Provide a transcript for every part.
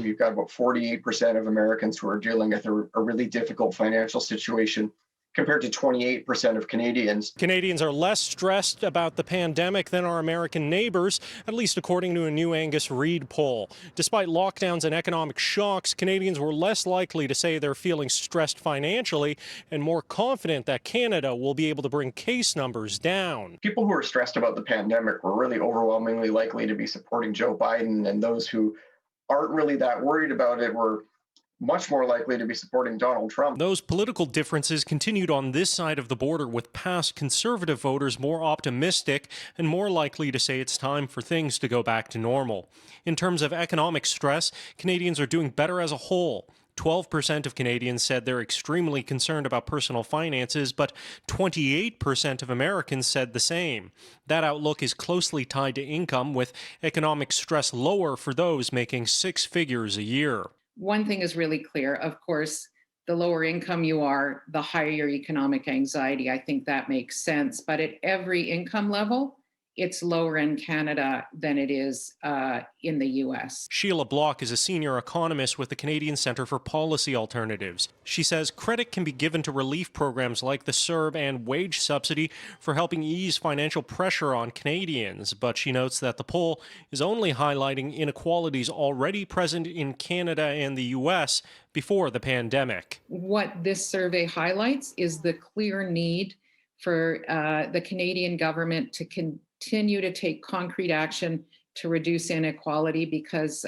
perspective, you've got about 48% of Americans who are dealing with a really difficult financial situation, compared to 28% of Canadians. Canadians are less stressed about the pandemic than our American neighbors, at least according to a new Angus Reid poll. Despite lockdowns and economic shocks, Canadians were less likely to say they're feeling stressed financially and more confident that Canada will be able to bring case numbers down. People who are stressed about the pandemic were really overwhelmingly likely to be supporting Joe Biden, and those who aren't really that worried about it were much more likely to be supporting Donald Trump. Those political differences continued on this side of the border, with past Conservative voters more optimistic and more likely to say it's time for things to go back to normal. In terms of economic stress, Canadians are doing better as a whole. 12% of Canadians said they're extremely concerned about personal finances, but 28% of Americans said the same. That outlook is closely tied to income, with economic stress lower for those making six figures a year. One thing is really clear. Of course, the lower income you are, the higher your economic anxiety. I think that makes sense. But at every income level, it's lower in Canada than it is in the U.S. Sheila Block is a senior economist with the Canadian Centre for Policy Alternatives. She says credit can be given to relief programs like the CERB and wage subsidy for helping ease financial pressure on Canadians. But she notes that the poll is only highlighting inequalities already present in Canada and the U.S. before the pandemic. What this survey highlights is the clear need for the Canadian government to continue to take concrete action to reduce inequality, because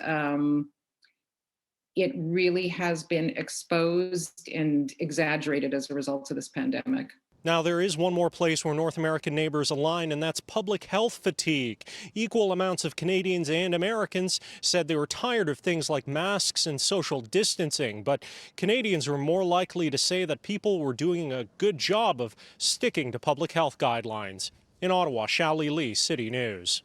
it really has been exposed and exaggerated as a result of this pandemic. Now, there is one more place where North American neighbors align, and that's public health fatigue. Equal amounts of Canadians and Americans said they were tired of things like masks and social distancing, but Canadians were more likely to say that people were doing a good job of sticking to public health guidelines. In Ottawa, Shally Lee, City News.